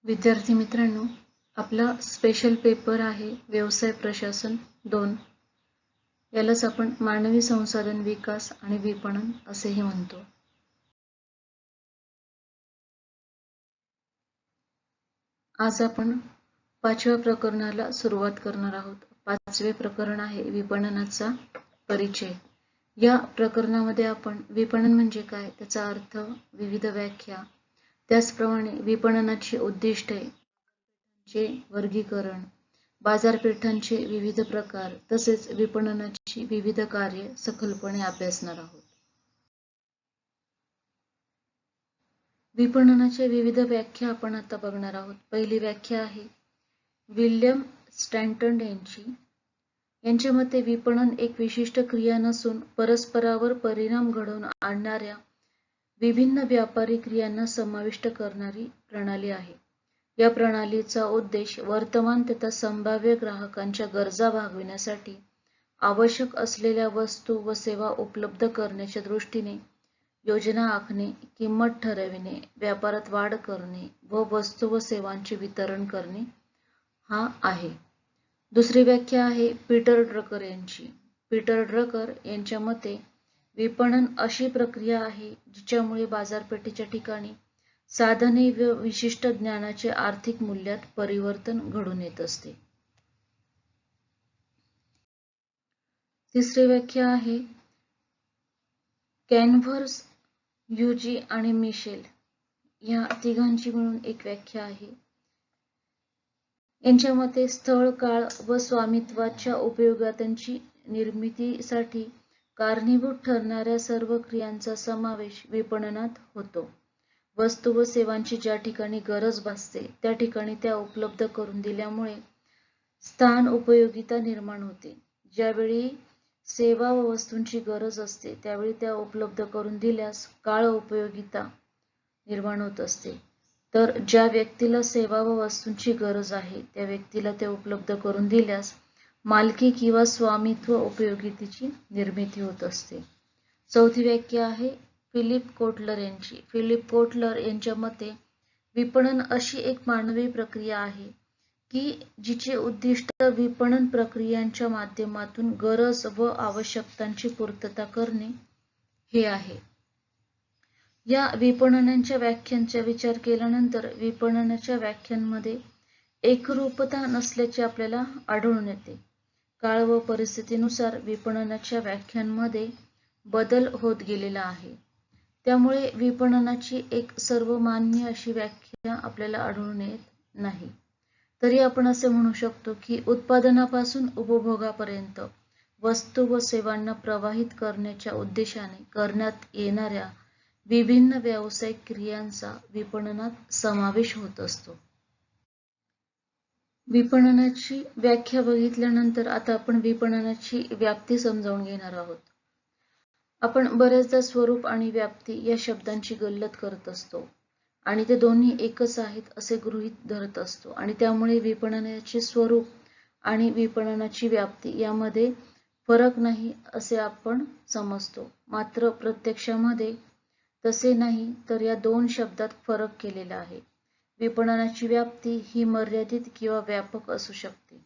विद्यार्थी मित्रांनो, आपला स्पेशल पेपर आहे व्यवसाय प्रशासन 2. यालाच आपण मानवी संसाधन विकास आणि विपणन असेही म्हणतो. आज आपण 5व्या प्रकरणाला सुरुवात करणार आहोत. 5वे प्रकरण आहे विपणनाचा परिचय. या प्रकरणामध्ये आपण विपणन म्हणजे काय, त्याचा अर्थ, विविध व्याख्या, त्याचप्रमाणे विपणनाची उद्दिष्टे, चे वर्गीकरण, बाजारपेठांचे विविध प्रकार तसेच विपणनाची विविध कार्ये सखोलपणे अभ्यासणार आहोत. विपणनाच्या विविध व्याख्या आपण आता बघणार आहोत. पहिली व्याख्या आहे विल्यम स्टॅन्टन यांच्या मते विपणन एक विशिष्ट क्रिया नसून परस्परावर परिणाम घडवून आणणाऱ्या विभिन्न व्यापारी क्रियांना समाविष्ट करणारी प्रणाली आहे. या प्रणालीचा उद्देश वर्तमान तथा संभाव्य ग्राहकांच्या गरजा भागविण्यासाठी आवश्यक असलेल्या वस्तू व सेवा उपलब्ध करण्याच्या दृष्टीने योजना आखणे, किंमत ठरविणे, व्यापारात वाढ करणे व वस्तू व सेवांचे वितरण करणे हा आहे. दुसरी व्याख्या आहे पीटर ड्रकर यांची. पीटर ड्रकर यांच्या मते विपणन अशी प्रक्रिया आहे जिच्यामुळे बाजारपेठेच्या ठिकाणी साधने व विशिष्ट ज्ञानाचे आर्थिक मूल्यात परिवर्तन घडून येत असते. तिसरी व्याख्या आहे कॅनव्हर्स, युजी आणि मिशेल या तिघांची मिळून एक व्याख्या आहे. यांच्या मते स्थळ, काळ व स्वामित्वाच्या उपयोगांची निर्मितीसाठी कारणीभूत ठरणाऱ्या सर्व क्रियांचा समावेश विपणनात होतो. वस्तू व सेवांची ज्या ठिकाणी गरज भासते त्या ठिकाणी त्या उपलब्ध करून दिल्यामुळे स्थान उपयोगिता निर्माण होते. ज्यावेळी सेवा व वस्तूंची गरज असते त्यावेळी त्या उपलब्ध करून दिल्यास काळ उपयोगिता निर्माण होत असते. तर ज्या व्यक्तीला सेवा व वस्तूंची गरज आहे त्या व्यक्तीला ते उपलब्ध करून दिल्यास मालकी किंवा स्वामित्व उपयोगितेची निर्मिती होत असते. चौथी व्याख्या आहे फिलिप कोटलर यांची. फिलिप कोटलर यांच्या मते विपणन अशी एक मानवी प्रक्रिया आहे की जिचे उद्दिष्ट विपणन प्रक्रियांच्या माध्यमातून गरज व आवश्यकतांची पूर्तता करणे हे आहे. या विपणनाच्या व्याख्यांचा विचार केल्यानंतर विपणनाच्या व्याख्यांमध्ये एकरूपता नसल्याचे आपल्याला आढळून येते. काळ व परिस्थितीनुसार विपणनाच्या व्याख्यांमध्ये बदल होत गेलेला आहे. त्यामुळे विपणनाची एक सर्वमान्य अशी व्याख्या आपल्याला आढळून येत नाही. तरी आपण असे म्हणू शकतो की उत्पादनापासून उपभोगापर्यंत वस्तू व सेवांना प्रवाहित करण्याच्या उद्देशाने करण्यात येणाऱ्या विभिन्न व्यावसायिक क्रियांचा विपणनात समावेश होत असतो. विपणनाची व्याख्या बघितल्यानंतर आता आपण विपणनाची व्याप्ती समजावून घेणार आहोत. आपण बरेचदा स्वरूप आणि व्याप्ती या शब्दांची गल्लत करत असतो आणि ते दोन्ही एकच आहेत असे गृहीत धरत असतो आणि त्यामुळे विपणनाचे स्वरूप आणि विपणनाची व्याप्ती यामध्ये फरक नाही असे आपण समजतो. मात्र प्रत्यक्षामध्ये तसे नाही, तर या दोन शब्दात फरक केलेला आहे. विपणनाची व्याप्ती ही मर्यादित किंवा व्यापक असू शकते.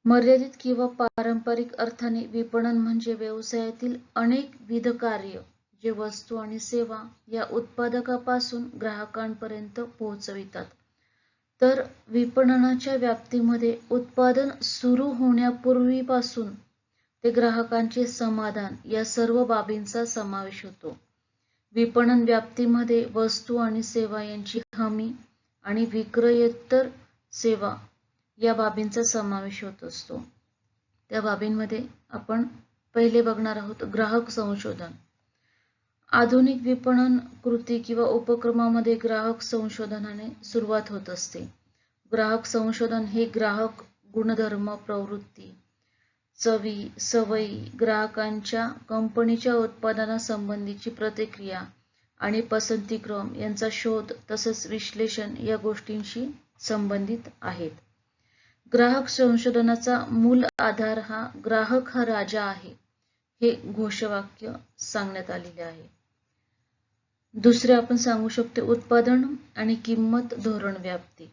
मर्यादित किंवा पारंपरिक अर्थाने विपणन म्हणजे व्यवसायातील अनेक विध कार्य जे वस्तू आणि सेवा या उत्पादकापासून ग्राहकांपर्यंत पोहोचवितात. तर विपणनाच्या व्याप्तीमध्ये उत्पादन सुरू होण्यापूर्वीपासून ते ग्राहकांचे समाधान या सर्व बाबींचा समावेश होतो. विपणन व्याप्तीमध्ये वस्तू आणि सेवा यांची हमी आणि विक्रयोत्तर सेवा या बाबींचा समावेश होत असतो. त्या बाबींमध्ये आपण पहिले बघणार आहोत ग्राहक संशोधन. आधुनिक विपणन कृती किंवा उपक्रमामध्ये ग्राहक संशोधनाने सुरुवात होत असते. ग्राहक संशोधन हे ग्राहक गुणधर्म, प्रवृत्ती, चवी, सवयी, ग्राहकांच्या कंपनीच्या उत्पादनासंबंधीची प्रतिक्रिया आणि पसंतीक्रम यांचा शोध तसेच विश्लेषण या गोष्टींशी संबंधित आहेत. ग्राहक संशोधनाचा मूल आधार हा ग्राहक हा राजा आहे हे घोषवाक्य सांगण्यात आलेले आहे. दुसरे आपण सांगू शकतो उत्पादन आणि किंमत धोरण व्याप्ती.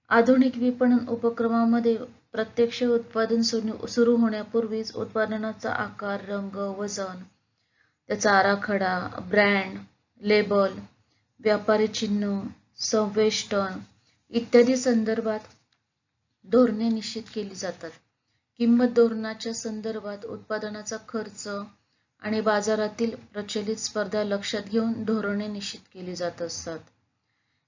आधुनिक विपणन उपक्रमामध्ये प्रत्यक्ष उत्पादन सुरू होण्यापूर्वीच उत्पादनाचा आकार, रंग, वजन, त्याचा आराखडा, ब्रँड, लेबल, व्यापारी चिन्ह, संवेष्टन इत्यादी संदर्भात धोरणे निश्चित केली जातात. किंमत धोरणाच्या संदर्भात उत्पादनाचा खर्च आणि बाजारातील प्रचलित स्पर्धा लक्षात घेऊन धोरणे निश्चित केली जात असतात.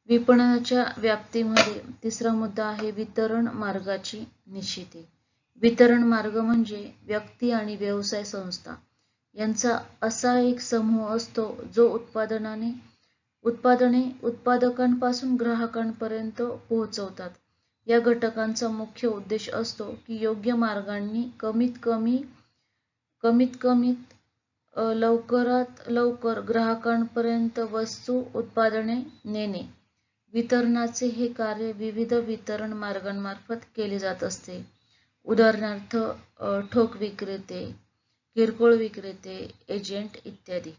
विपणनाच्या व्याप्तीमध्ये तिसरा मुद्दा आहे वितरण मार्गाची निश्चिती. वितरण मार्ग म्हणजे व्यक्ती आणि व्यवसाय संस्था यांचा असा एक समूह असतो जो उत्पादने उत्पादकांपासून ग्राहकांपर्यंत पोहोचवतात. या घटकांचा मुख्य उद्देश असतो की योग्य मार्गांनी कमीत लवकरात लवकर ग्राहकांपर्यंत वस्तू उत्पादने नेणे. वितरणाचे हे कार्य विविध वितरण मार्गांमार्फत केले जात असते. उदाहरणार्थ ठोक विक्रेते, किरकोळ विक्रेते, एजंट इत्यादी.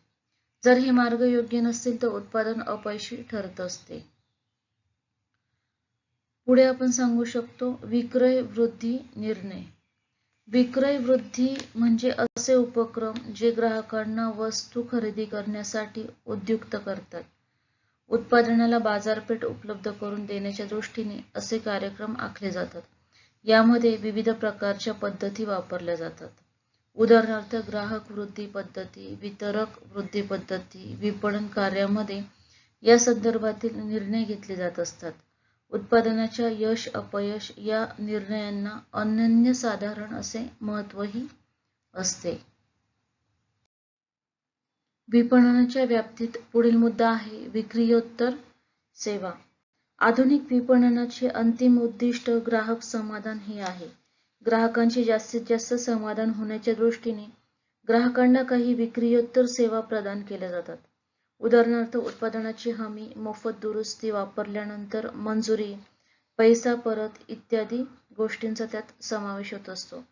जर हे मार्ग योग्य नसतील तर उत्पादन अपयशी ठरत असते. पुढे आपण सांगू शकतो विक्रय वृद्धी निर्णय. विक्रय वृद्धी म्हणजे असे उपक्रम जे ग्राहकांना वस्तू खरेदी करण्यासाठी उद्युक्त करतात. उत्पादनाला बाजारपेठ उपलब्ध करून देण्याच्या दृष्टीने असे कार्यक्रम आखले जातात. यामध्ये विविध प्रकारच्या पद्धती वापरल्या जातात. उदाहरणार्थ ग्राहक वृद्धी पद्धती, वितरक वृद्धी पद्धती. विपणन कार्यामध्ये या संदर्भातील निर्णय घेतले जात असतात. उत्पादनाच्या यश अपयश या निर्णयांना अनन्यसाधारण असे महत्त्वही असते. विपणनाच्या व्याप्तीत पुढील मुद्दा आहे विक्रियोत्तर सेवा. आधुनिक विपणनाचे अंतिम उद्दिष्ट ग्राहक समाधान हे आहे. ग्राहकांचे जास्तीत जास्त समाधान होण्याच्या दृष्टीने ग्राहकांना काही विक्रियोत्तर सेवा प्रदान केल्या जातात. उदाहरणार्थ उत्पादनाची हमी, मोफत दुरुस्ती, वापरल्यानंतर मंजुरी, पैसा परत इत्यादी गोष्टींचा त्यात समावेश होत असतो.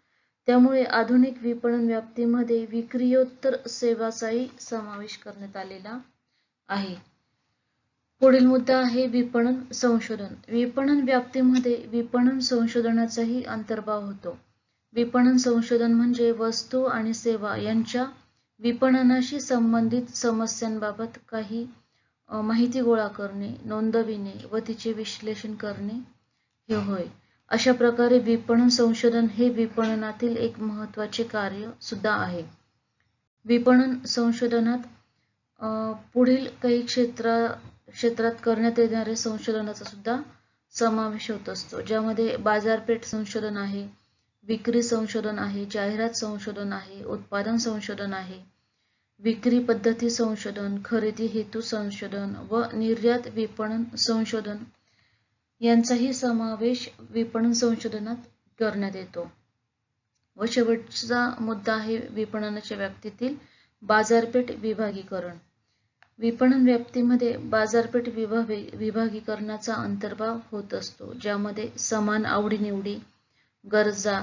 त्यामुळे आधुनिक विपणन व्याप्तीमध्ये विक्रियोत्तर सेवाचाही समावेश करण्यात आलेला आहे. पुढील मुद्दा आहे विपणन संशोधन. विपणन व्याप्तीमध्ये विपणन संशोधनाचाही अंतर्भाव होतो. विपणन संशोधन म्हणजे वस्तू आणि सेवा यांच्या विपणनाशी संबंधित समस्यांबाबत काही माहिती गोळा करणे, नोंदविणे व तिचे विश्लेषण करणे हे होय. अशा प्रकारे विपणन संशोधन हे विपणनातील एक महत्त्वाचे कार्य सुद्धा आहे. विपणन संशोधनात पुढील काही क्षेत्रात करण्यात येणाऱ्या संशोधनाचा सुद्धा समावेश होत असतो, ज्यामध्ये बाजारपेठ संशोधन आहे, विक्री संशोधन आहे, जाहिरात संशोधन आहे, उत्पादन संशोधन आहे, विक्री पद्धती संशोधन, खरेदी हेतू संशोधन व निर्यात विपणन संशोधन यांचाही समावेश विपणन संशोधनात करण्यात येतो. व शेवटचा मुद्दा आहे विपणनाच्या व्याप्तीतील बाजारपेठ विभागीकरण. विपणन व्याप्तीमध्ये बाजारपेठ विभागीकरणाचा अंतर्भाव होत असतो, ज्यामध्ये समान आवडीनिवडी, गरजा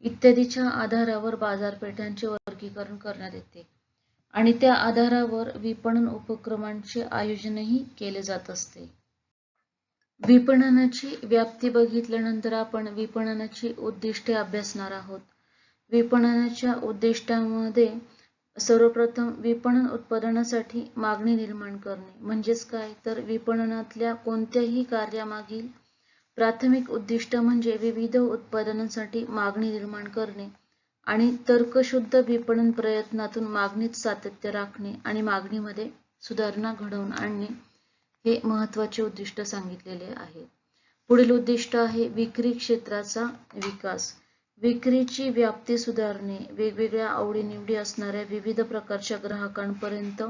इत्यादीच्या आधारावर बाजारपेठांचे वर्गीकरण करण्यात येते आणि त्या आधारावर विपणन उपक्रमांचे आयोजनही केले जात असते. विपणनाची व्याप्ती बघितल्यानंतर आपण विपणनाची उद्दिष्टे अभ्यासणार आहोत. विपणनाच्या उद्दिष्टांमध्ये सर्वप्रथम विपणन उत्पादनासाठी मागणी निर्माण करणे म्हणजेच काय, तर विपणनातल्या कोणत्याही कार्यामागील प्राथमिक उद्दिष्ट म्हणजे विविध उत्पादनांसाठी मागणी निर्माण करणे आणि तर्कशुद्ध विपणन प्रयत्नातून मागणीत सातत्य राखणे आणि मागणीमध्ये सुधारणा घडवून आणणे हे महत्त्वाचे उद्दिष्ट सांगितलेले आहे. पुढील उद्दिष्ट आहे विक्री क्षेत्राचा विकास. विक्रीची व्याप्ती सुधारणे, वेगवेगळ्या आवडीनिवडी असणाऱ्या विविध प्रकारच्या ग्राहकांपर्यंत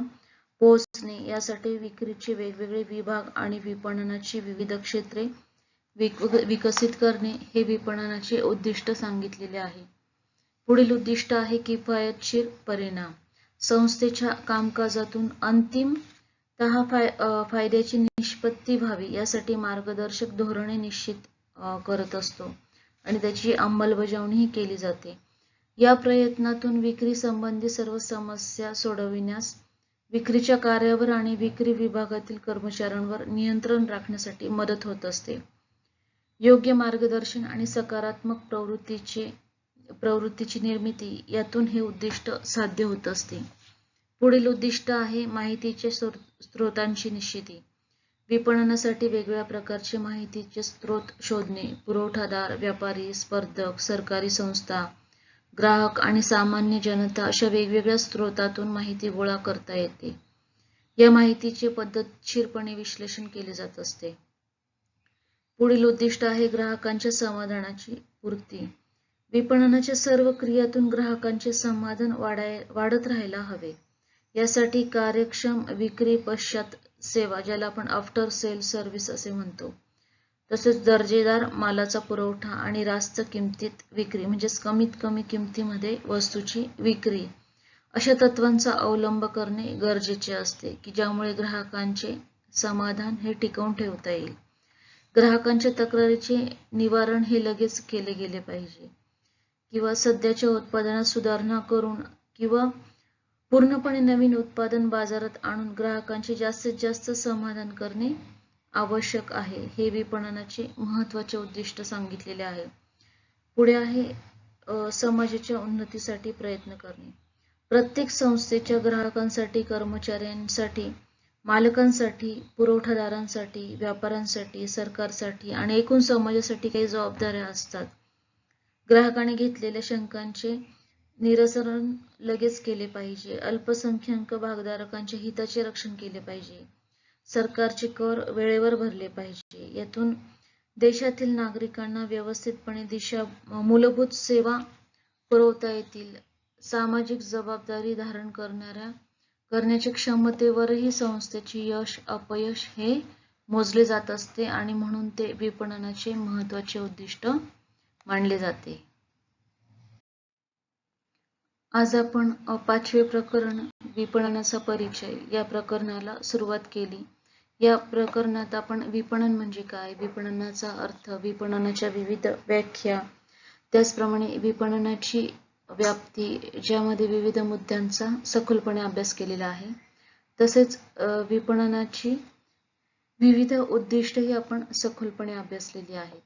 पोहोचणे यासाठी विक्रीचे वेगवेगळे विभाग आणि विपणनाची विविध क्षेत्रे विकसित करणे हे विपणनाचे उद्दिष्ट सांगितलेले आहे. पुढील उद्दिष्ट आहे किफायतशीर परिणाम. संस्थेच्या कामकाजातून अंतिमतः फायद्याची निष्पत्ती व्हावी यासाठी मार्गदर्शक धोरणे निश्चित करत असतो आणि त्याची अंमलबजावणीही केली जाते. या प्रयत्नातून विक्री संबंधी सर्व समस्या सोडविण्यास विक्रीच्या कार्यावर आणि विक्री विभागातील कर्मचाऱ्यांवर नियंत्रण राखण्यासाठी मदत होत असते. योग्य मार्गदर्शन आणि सकारात्मक प्रवृत्तीची निर्मिती यातून हे उद्दिष्ट साध्य होत असते. पुढील उद्दिष्ट आहे माहितीच्या स्रोतांची निश्चिती. विपणनासाठी वेगवेगळ्या प्रकारचे माहितीचे स्रोत शोधणे, पुरवठादार, व्यापारी, स्पर्धक, सरकारी संस्था, ग्राहक आणि सामान्य जनता अशा वेगवेगळ्या स्रोतातून माहिती गोळा करता येते. या माहितीचे पद्धतशीरपणे विश्लेषण केले जात असते. पुढील उद्दिष्ट आहे ग्राहकांच्या समाधानाची पूर्ती. विपणनाच्या सर्व क्रियातून ग्राहकांचे समाधान वाढत राहायला हवे. यासाठी कार्यक्षम विक्री पश्चात सेवा, ज्याला आपण आफ्टर सेल सर्व्हिस असे म्हणतो, तसेच दर्जेदार मालाचा पुरवठा आणि रास्त किमतीत विक्री म्हणजेच कमीत कमी किमतीमध्ये वस्तूची विक्री, अशा तत्वांचा अवलंब करणे गरजेचे असते की ज्यामुळे ग्राहकांचे समाधान हे टिकवून ठेवता येईल. ग्राहकांच्या तक्रारीचे निवारण हे लगेच केले गेले पाहिजे किंवा सध्याच्या उत्पादनात सुधारणा करून किंवा पूर्णपणे नवीन उत्पादन बाजारात आणून ग्राहकांचे जास्तीत जास्त समाधान करणे आवश्यक आहे. हे विपणनाचे महत्त्वाचे उद्दिष्ट सांगितलेले आहे. पुढे आहे समाजाच्या उन्नतीसाठी प्रयत्न करणे. प्रत्येक संस्थेच्या ग्राहकांसाठी, कर्मचाऱ्यांसाठी, मालकांसाठी, पुरवठादारांसाठी, व्यापाऱ्यांसाठी, सरकारसाठी आणि एकूण समाजासाठी काही जबाबदाऱ्या असतात. ग्राहकांनी घेतलेल्या शंकांचे निरसन लगेच केले पाहिजे. अल्पसंख्याक भागधारकांच्या हिताचे रक्षण केले पाहिजे. सरकारचे कर वेळेवर भरले पाहिजे. यातून देशातील नागरिकांना व्यवस्थितपणे मूलभूत सेवा पुरवता येतील. सामाजिक जबाबदारी धारण करण्याच्या क्षमतेवरही संस्थेचे यश अपयश हे मोजले जात असते आणि म्हणून ते विपणनाचे महत्त्वाचे उद्दिष्ट मानले जाते. आज आपण 5वे प्रकरण विपणनाचा परिचय या प्रकरणाला सुरुवात केली. या प्रकरणात आपण विपणन म्हणजे काय, विपणनाचा अर्थ, विपणनाच्या विविध व्याख्या, त्याचप्रमाणे विपणनाची व्याप्ती, ज्यामध्ये विविध मुद्द्यांचा सखोलपणे अभ्यास केलेला आहे. तसेच विपणनाची विविध उद्दिष्टही आपण सखोलपणे अभ्यासलेली आहेत.